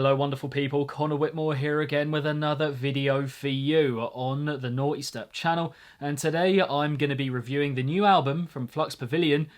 Hello wonderful people, Connor Whitmore here again with another video for you on the Nawtystep channel, and today I'm going to be reviewing the new album from Flux Pavilion,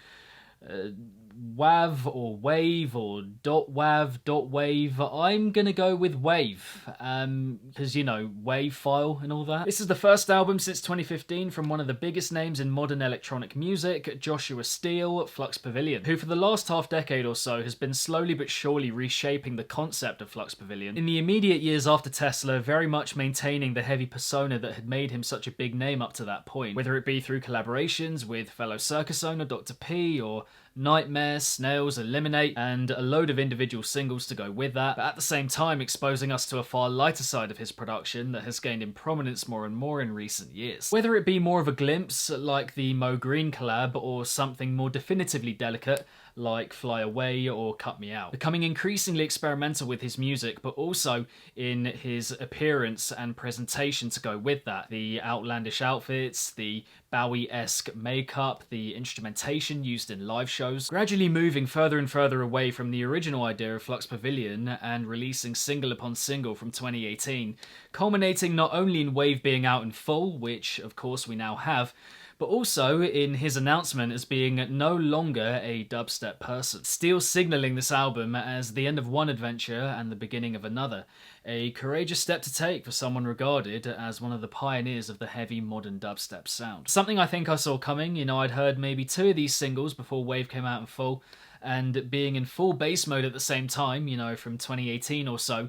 WAV or Wave or .wav, .wave. I'm gonna go with Wave, because you know, Wave file and all that. This is the first album since 2015 from one of the biggest names in modern electronic music, Joshua Steele, Flux Pavilion, who for the last half decade or so has been slowly but surely reshaping the concept of Flux Pavilion. In the immediate years after Tesla, very much maintaining the heavy persona that had made him such a big name up to that point, whether it be through collaborations with fellow circus owner Dr. P or Nightmare, Snails, Eliminate, and a load of individual singles to go with that, but at the same time exposing us to a far lighter side of his production that has gained in prominence more and more in recent years. Whether it be more of a glimpse, like the Mo Green collab, or something more definitively delicate, like Fly Away or Cut Me Out. Becoming increasingly experimental with his music, but also in his appearance and presentation to go with that. The outlandish outfits, the Bowie-esque makeup, the instrumentation used in live shows, gradually moving further and further away from the original idea of Flux Pavilion and releasing single upon single from 2018, culminating not only in Wave being out in full, which of course we now have, but also in his announcement as being no longer a dubstep person. Steele signalling this album as the end of one adventure and the beginning of another, a courageous step to take for someone regarded as one of the pioneers of the heavy modern dubstep sound. Something I think I saw coming. You know, I'd heard maybe 2 of these singles before Wave came out in full, and being in full bass mode at the same time, you know, from 2018 or so,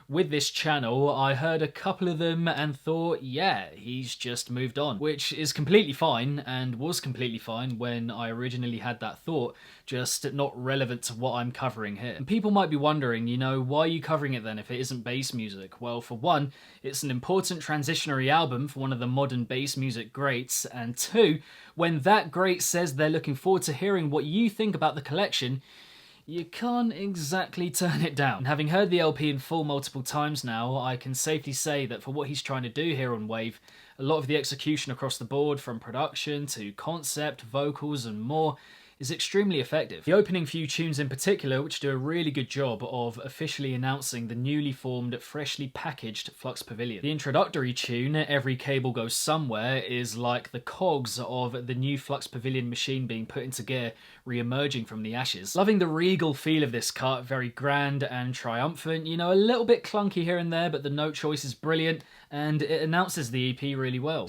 with this channel, I heard a couple of them and thought, yeah, he's just moved on. Which is completely fine, and was completely fine when I originally had that thought, just not relevant to what I'm covering here. And people might be wondering, you know, why are you covering it then if it isn't bass music? Well, for one, it's an important transitionary album for one of the modern bass music greats, and 2, when that great says they're looking forward to hearing what you think about the collection, you can't exactly turn it down. And having heard the LP in full multiple times now, I can safely say that for what he's trying to do here on Wave, a lot of the execution across the board, from production to concept, vocals and more, is extremely effective. The opening few tunes in particular, which do a really good job of officially announcing the newly formed, freshly packaged Flux Pavilion. The introductory tune, Every Cable Goes Somewhere, is like the cogs of the new Flux Pavilion machine being put into gear, re-emerging from the ashes. Loving the regal feel of this cut, very grand and triumphant, you know, a little bit clunky here and there, but the note choice is brilliant, and it announces the EP really well.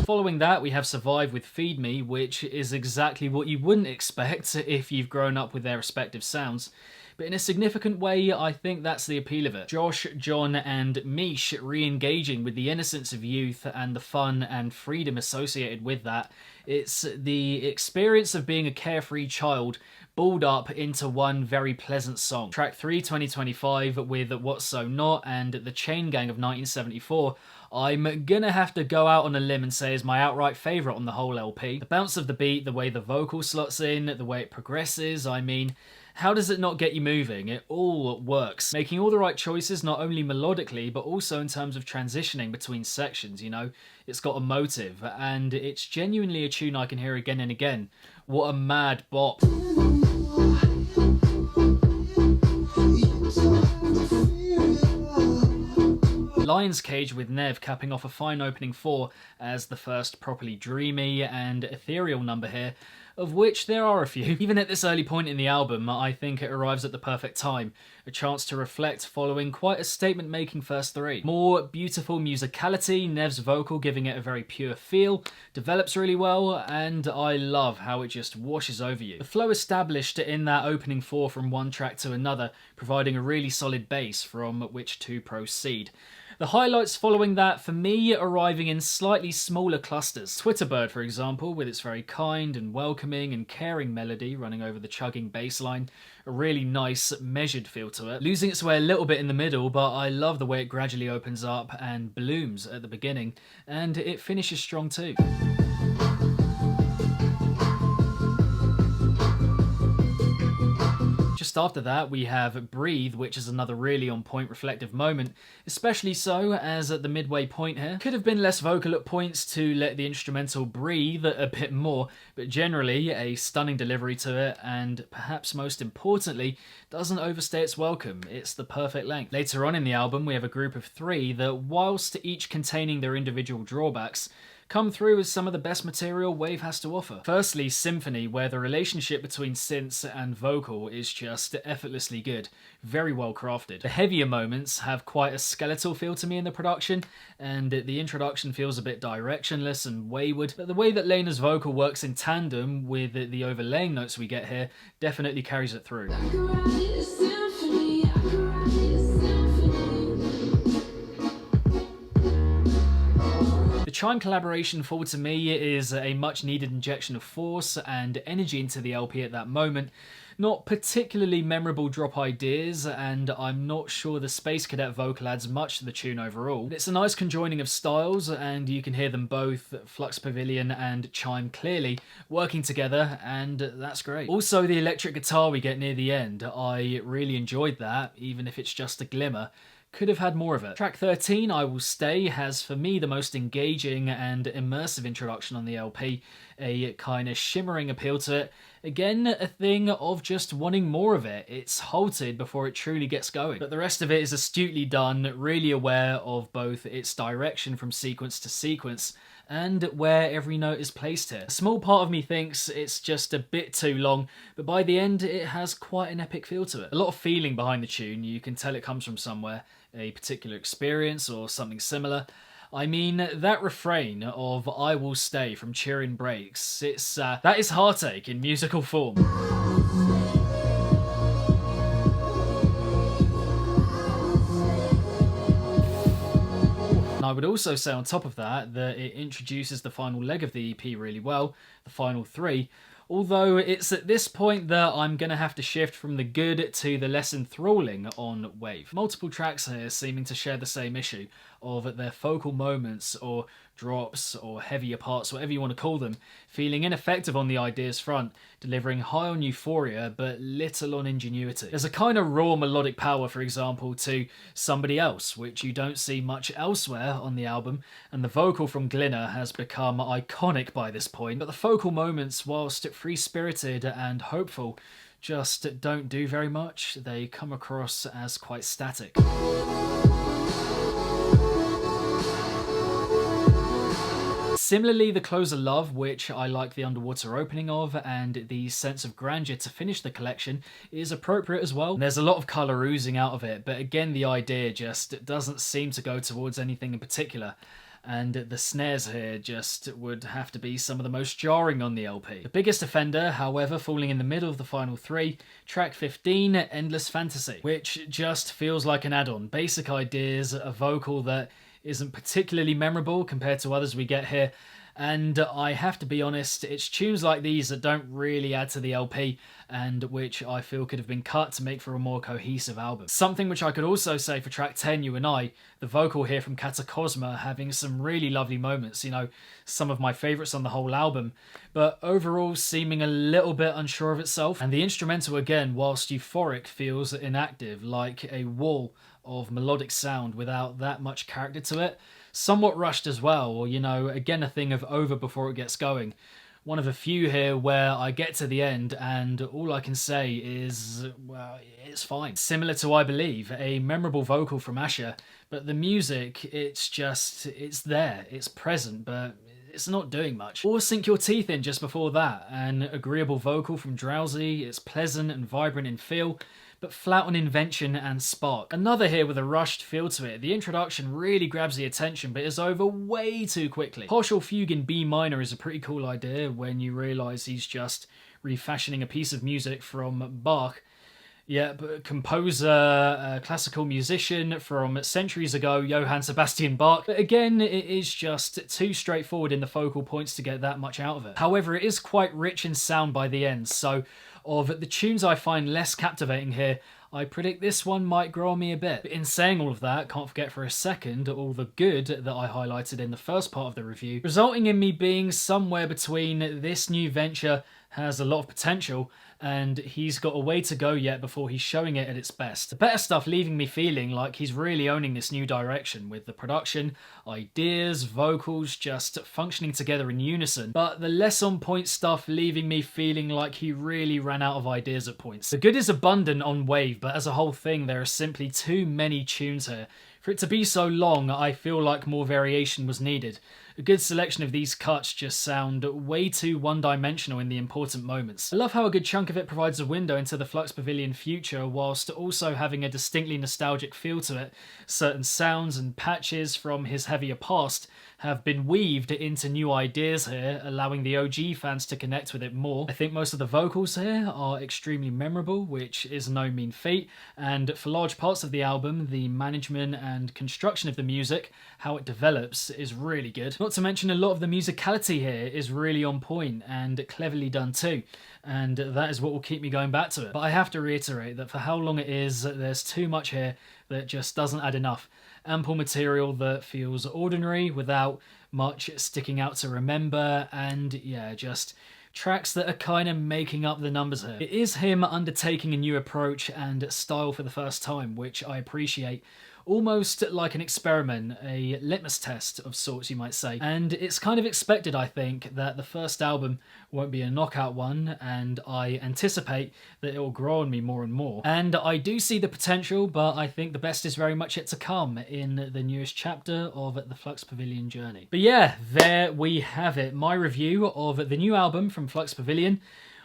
Following that, we have Survive with Feed Me, which is exactly what you wouldn't expect if you've grown up with their respective sounds. But in a significant way, I think that's the appeal of it. Josh, John and Mish re-engaging with the innocence of youth and the fun and freedom associated with that. It's the experience of being a carefree child balled up into one very pleasant song. Track 3, 2025, with What's So Not and The Chain Gang of 1974, I'm gonna have to go out on a limb and say is my outright favourite on the whole LP. The bounce of the beat, the way the vocal slots in, the way it progresses, I mean, how does it not get you moving? It all works. Making all the right choices, not only melodically, but also in terms of transitioning between sections, you know? It's got a motive, and it's genuinely a tune I can hear again and again. What a mad bop. Lion's Cage with Nev capping off a fine opening 4 as the first properly dreamy and ethereal number here, of which there are a few. Even at this early point in the album, I think it arrives at the perfect time, a chance to reflect following quite a statement-making first 3. More beautiful musicality, Nev's vocal giving it a very pure feel, develops really well, and I love how it just washes over you. The flow established in that opening 4 from one track to another, providing a really solid base from which to proceed. The highlights following that, for me, arriving in slightly smaller clusters. Twitterbird, for example, with its very kind and welcoming and caring melody running over the chugging bass line, a really nice, measured feel to it. Losing its way a little bit in the middle, but I love the way it gradually opens up and blooms at the beginning, and it finishes strong too. Just after that, we have Breathe, which is another really on-point reflective moment, especially so as at the midway point here. Could have been less vocal at points to let the instrumental breathe a bit more, but generally a stunning delivery to it, and perhaps most importantly, doesn't overstay its welcome. It's the perfect length. Later on in the album, we have a group of three that, whilst each containing their individual drawbacks, come through as some of the best material Wave has to offer. Firstly, Symphony, where the relationship between synths and vocal is just effortlessly good, very well crafted. The heavier moments have quite a skeletal feel to me in the production, and the introduction feels a bit directionless and wayward, but the way that Lena's vocal works in tandem with the overlaying notes we get here definitely carries it through. The Chime collaboration fall to me is a much needed injection of force and energy into the LP at that moment. Not particularly memorable drop ideas, and I'm not sure the Space Cadet vocal adds much to the tune overall. It's a nice conjoining of styles, and you can hear them both, Flux Pavilion and Chime, clearly working together, and that's great. Also, the electric guitar we get near the end, I really enjoyed that, even if it's just a glimmer. Could have had more of it. Track 13, I Will Stay, has for me the most engaging and immersive introduction on the LP, a kind of shimmering appeal to it. Again, a thing of just wanting more of it. It's halted before it truly gets going. But the rest of it is astutely done, really aware of both its direction from sequence to sequence, and where every note is placed here. A small part of me thinks it's just a bit too long, but by the end it has quite an epic feel to it. A lot of feeling behind the tune, you can tell it comes from somewhere, a particular experience or something similar. I mean, that refrain of I Will Stay from Cheering Breaks, that is heartache in musical form. I would also say on top of that it introduces the final leg of the EP really well, the final three, although it's at this point that I'm going to have to shift from the good to the less enthralling on Wave. Multiple tracks here seeming to share the same issue of their focal moments or drops or heavier parts, whatever you want to call them, feeling ineffective on the ideas front, delivering high on euphoria but little on ingenuity. There's a kind of raw melodic power, for example, to Somebody Else, which you don't see much elsewhere on the album, and the vocal from Glinner has become iconic by this point, but the focal moments, whilst free-spirited and hopeful, just don't do very much. They come across as quite static. Similarly, the closer Love, which I like the underwater opening of, and the sense of grandeur to finish the collection, is appropriate as well. And there's a lot of colour oozing out of it, but again the idea just doesn't seem to go towards anything in particular. And the snares here just would have to be some of the most jarring on the LP. The biggest offender, however, falling in the middle of the final three, track 15, Endless Fantasy, which just feels like an add-on. Basic ideas, a vocal that isn't particularly memorable compared to others we get here, and I have to be honest, it's tunes like these that don't really add to the LP, and which I feel could have been cut to make for a more cohesive album. Something which I could also say for track 10, You and I, the vocal here from Catacosma having some really lovely moments, you know, some of my favourites on the whole album, but overall seeming a little bit unsure of itself, and the instrumental again, whilst euphoric, feels inactive, like a wall of melodic sound without that much character to it. Somewhat rushed as well, or, you know, again a thing of over before it gets going. One of a few here where I get to the end and all I can say is, well, it's fine. Similar to I Believe, a memorable vocal from Asher, but the music, it's there, it's present, but it's not doing much. Or Sink Your Teeth In just before that, an agreeable vocal from Drowsy, it's pleasant and vibrant in feel, but flat on invention and spark. Another here with a rushed feel to it. The introduction really grabs the attention but is over way too quickly. Partial fugue in B minor is a pretty cool idea when you realise he's just refashioning a piece of music from Bach. Yeah, but composer, classical musician from centuries ago, Johann Sebastian Bach. But again, it is just too straightforward in the focal points to get that much out of it. However, it is quite rich in sound by the end, so of the tunes I find less captivating here, I predict this one might grow on me a bit. But in saying all of that, can't forget for a second all the good that I highlighted in the first part of the review, resulting in me being somewhere between this new venture has a lot of potential, and he's got a way to go yet before he's showing it at its best. The better stuff leaving me feeling like he's really owning this new direction, with the production, ideas, vocals just functioning together in unison, but the less on point stuff leaving me feeling like he really ran out of ideas at points. The good is abundant on Wave, but as a whole thing there are simply too many tunes here. For it to be so long, I feel like more variation was needed. A good selection of these cuts just sound way too one-dimensional in the important moments. I love how a good chunk of it provides a window into the Flux Pavilion future whilst also having a distinctly nostalgic feel to it. Certain sounds and patches from his heavier past have been weaved into new ideas here, allowing the OG fans to connect with it more. I think most of the vocals here are extremely memorable, which is no mean feat, and for large parts of the album, the management and construction of the music, how it develops, is really good. Not to mention a lot of the musicality here is really on point and cleverly done too, and that is what will keep me going back to it. But I have to reiterate that for how long it is, there's too much here that just doesn't add enough. Ample material that feels ordinary without much sticking out to remember, and yeah, just tracks that are kind of making up the numbers here. It is him undertaking a new approach and style for the first time, which I appreciate. Almost like an experiment, a litmus test of sorts, you might say. And it's kind of expected, I think, that the first album won't be a knockout one, and I anticipate that it will grow on me more and more. And I do see the potential, but I think the best is very much yet to come in the newest chapter of the Flux Pavilion journey. But yeah, there we have it. My review of the new album from Flux Pavilion.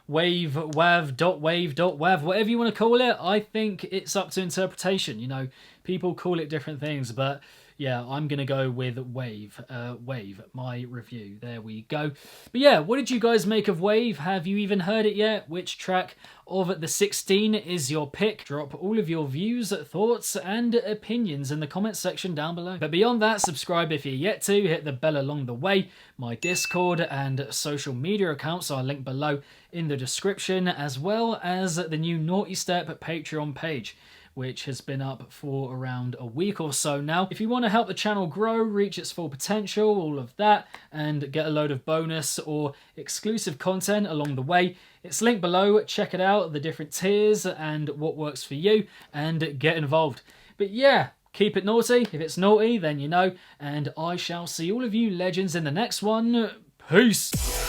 Wave, wav, wav, whatever you want to call it. I think it's up to interpretation. You know, people call it different things, but yeah, I'm going to go with Wave. Wave, my review. There we go. But yeah, what did you guys make of Wave? Have you even heard it yet? Which track of the 16 is your pick? Drop all of your views, thoughts, and opinions in the comments section down below. But beyond that, subscribe if you're yet to, hit the bell along the way. My Discord and social media accounts are linked below in the description, as well as the new Nawtystep Patreon page, which has been up for around a week or so now. If you want to help the channel grow, reach its full potential, all of that, and get a load of bonus or exclusive content along the way, it's linked below. Check it out, the different tiers and what works for you, and get involved. But yeah, keep it naughty. If it's naughty, then you know, and I shall see all of you legends in the next one. Peace!